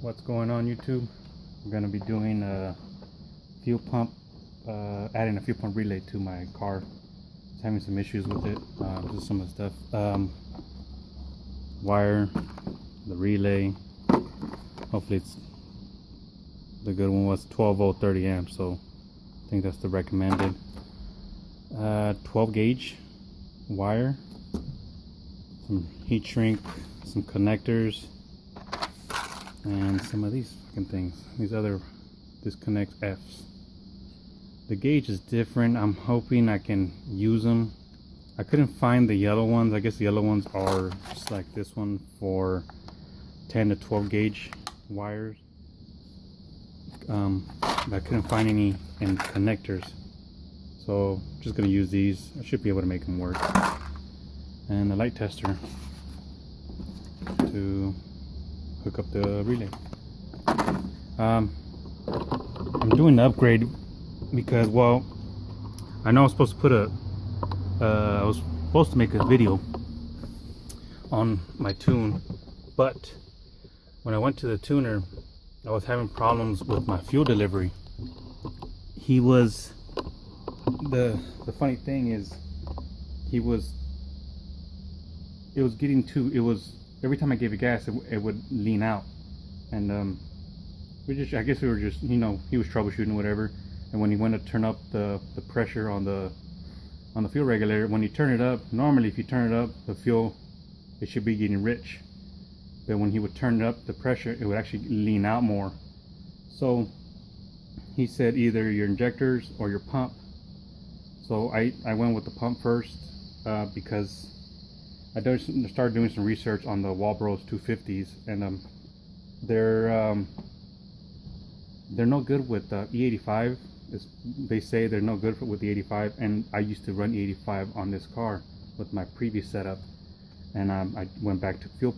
What's going on, YouTube? I'm gonna be doing a fuel pump, adding a fuel pump relay to my car. It's having some issues with it. This is some of the stuff. Wire, the relay. Hopefully it's the good one. Was 12 volt 30 amps, so I think that's the recommended. 12 gauge wire, some heat shrink, some connectors, and some of these fucking things, these other disconnect F's. The gauge is different. I'm hoping I can use them. I couldn't find the yellow ones. I guess the yellow ones are just like this one for 10 to 12 gauge wires. I couldn't find any in connectors, so I'm just gonna use these. I should be able to make them work. And the light tester to hook up the relay. I'm doing the upgrade because, well, I know I was supposed to put I was supposed to make a video on my tune, but when I went to the tuner, I was having problems with my fuel delivery. He was, the funny thing is, it was every time I gave it gas, it would lean out. And I guess we were just, he was troubleshooting whatever. And when he went to turn up the pressure on the fuel regulator, when you turn it up, normally if you turn it up, the fuel, it should be getting rich. But when he would turn up the pressure, it would actually lean out more. So he said either your injectors or your pump. So I went with the pump first, because I started doing some research on the Walbros 250s, and they're no good with E85. They say they're no good with the E85, and I used to run E85 on this car with my previous setup, and I went back to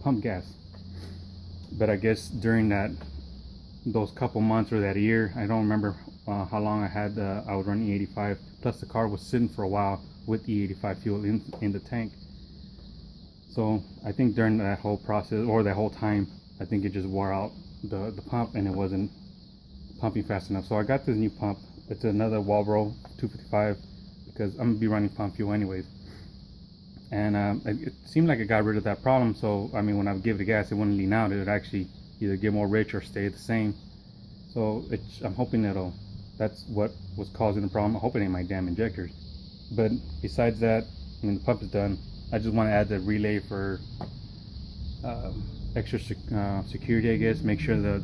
pump gas. But I guess during those couple months or that year, I don't remember how long I was running E85. Plus the car was sitting for a while with E85 fuel in the tank. So I think during that whole process, or that whole time, I think it just wore out the pump, and it wasn't pumping fast enough. So I got this new pump. It's another Walbro 255, because I'm gonna be running pump fuel anyways. And it seemed like it got rid of that problem. So I mean, when I would give it gas, it wouldn't lean out. It would actually either get more rich or stay the same. So I'm hoping that's what was causing the problem. I hope it ain't my damn injectors. But besides that, I mean, the pump is done. I just want to add the relay for extra security, I guess. Make sure that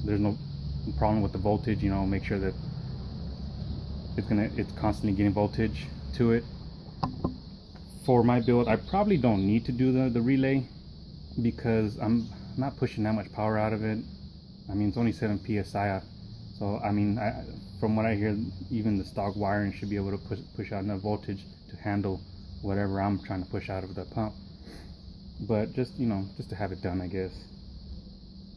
there's no problem with the voltage. Make sure that it's constantly getting voltage to it. For my build, I probably don't need to do the relay, because I'm not pushing that much power out of it. I mean, it's only 7 psi. So I mean, from what I hear, even the stock wiring should be able to push out enough voltage to handle whatever I'm trying to push out of the pump. But just just to have it done, I guess.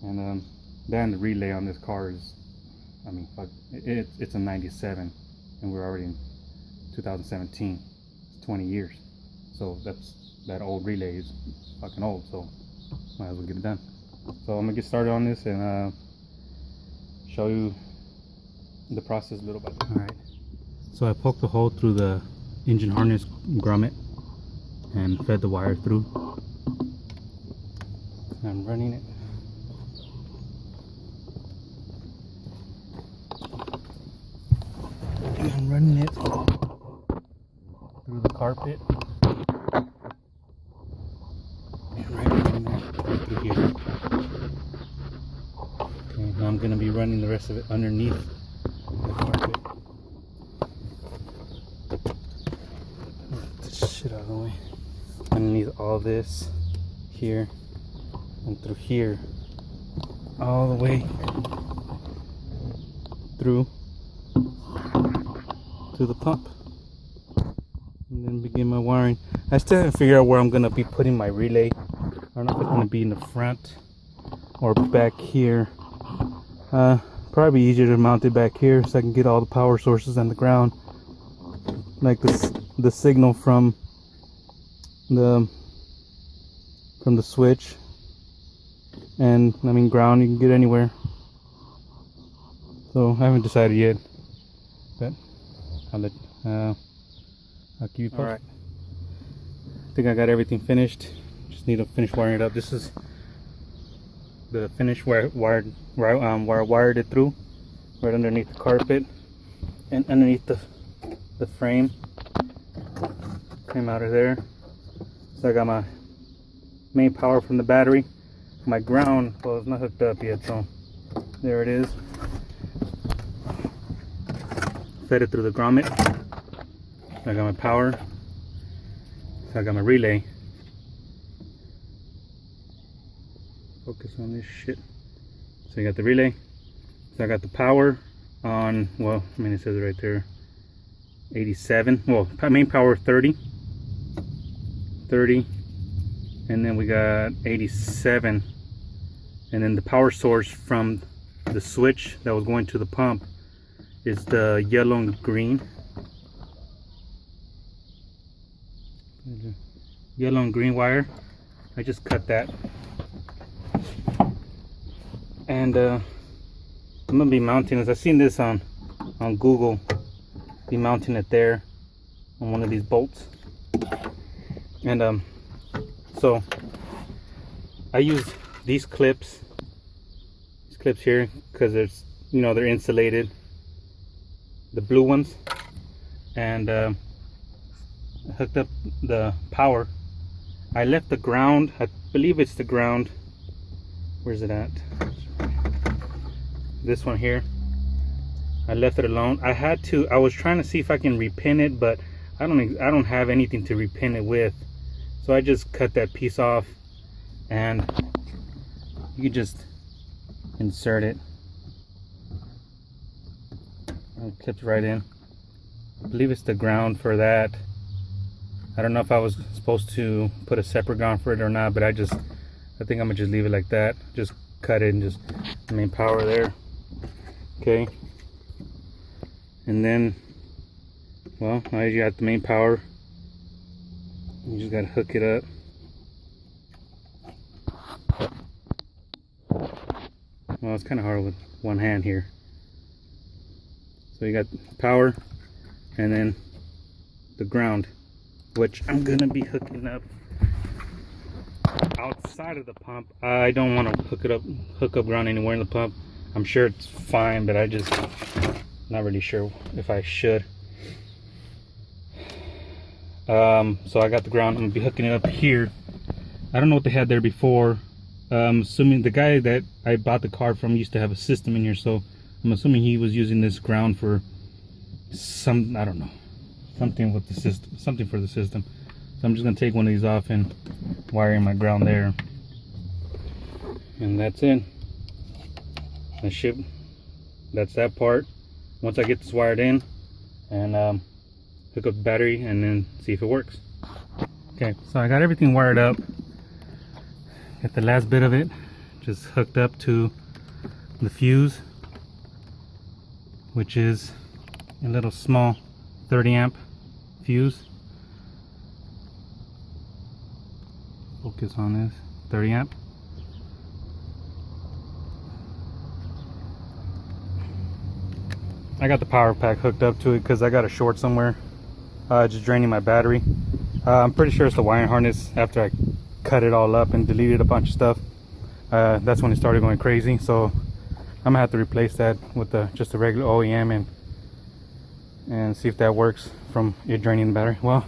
And then the relay on this car is, I mean, fuck, it's a 97, and we're already in 2017. It's 20 years. So that old relay is fucking old. So might as well get it done. So I'm gonna get started on this and show you the process little by little. Alright, so I poked a hole through the engine harness grommet and fed the wire through. I'm running it. I'm running it through the carpet. And right through here. Okay, now I'm going to be running the rest of it underneath the carpet. Get this shit out of the way. Underneath all this here and through here, all the way through to the pump, and then begin my wiring. I still haven't figured out where I'm going to be putting my relay. I don't know if it's going to be in the front or back here. Probably easier to mount it back here so I can get all the power sources on the ground, like the signal from the switch and I mean ground, you can get anywhere. So I haven't decided yet, but I'll keep you posted. All right, I think I got everything finished. Just need to finish wiring it up. This is the finished wire wired it through right underneath the carpet and underneath the frame. Came out of there. So I got my main power from the battery. My ground, well, it's not hooked up yet, so there it is. Fed it through the grommet. I got my power. So I got my relay. Focus on this shit. So you got the relay. So I got the power on, well, I mean, it says it right there, 87. Well, main power 30. And then we got 87. And then the power source from the switch that was going to the pump is the yellow and green. Yellow and green wire. I just cut that. And I'm gonna be mounting this. I've seen this on Google. Be mounting it there on one of these bolts. And so I use these clips here because there's, you know, they're insulated, the blue ones, and I hooked up the power. I left the ground, I believe it's the ground, where's it at, this one here. I left it alone. I was trying to see if I can repin it, but I don't have anything to repin it with, so I just cut that piece off, and you can just insert it. It clips right in. I believe it's the ground for that. I don't know if I was supposed to put a separate ground for it or not, but I think I'm gonna just leave it like that. Just cut it and just main power there. Okay. And then, well, now you got the main power. You just gotta hook it up. Well, it's kind of hard with one hand here. So you got power and then the ground, which I'm gonna be hooking up outside of the pump. I don't want to hook up ground anywhere in the pump. I'm sure it's fine, but I just not really sure if I should. So I got the ground. I'm gonna be hooking it up here. I don't know what they had there before. Assuming the guy that I bought the car from used to have a system in here, so I'm assuming he was using this ground for some, I don't know, something with the system, something for the system. So I'm just gonna take one of these off and wire in my ground there, and that's it. That's that part. Once I get this wired in, and hook up the battery and then see if it works. Okay, so I got everything wired up. Got the last bit of it just hooked up to the fuse, which is a little small 30 amp fuse. Focus on this, 30 amp. I got the power pack hooked up to it because I got a short somewhere, just draining my battery. I'm pretty sure it's the wiring harness. After I cut it all up and deleted a bunch of stuff, that's when it started going crazy. So I'm gonna have to replace that with just a regular OEM and see if that works from it draining the battery. Well,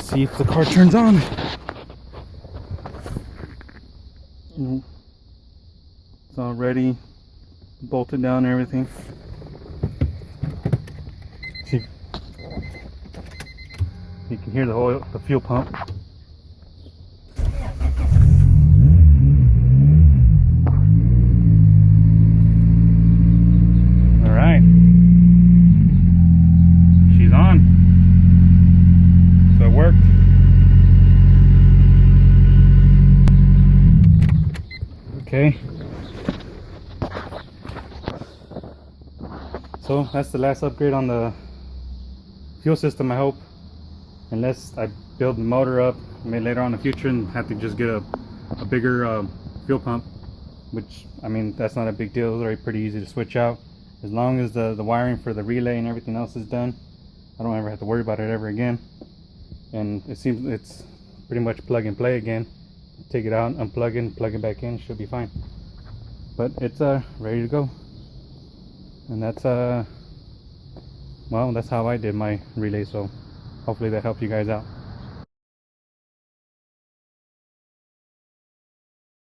see if the car turns on. It's already bolted down and everything. See, you can hear the fuel pump. All right, she's on. So it worked. Okay. So that's the last upgrade on the fuel system, I hope. Unless I build the motor up maybe later on in the future and have to just get a a bigger fuel pump, which, I mean, that's not a big deal. It's already pretty easy to switch out. As long as the wiring for the relay and everything else is done, I don't ever have to worry about it ever again. And it seems it's pretty much plug and play again. Take it out, unplug it, plug it back in, should be fine. But it's ready to go. And that's well, that's how I did my relay, so hopefully that helps you guys out.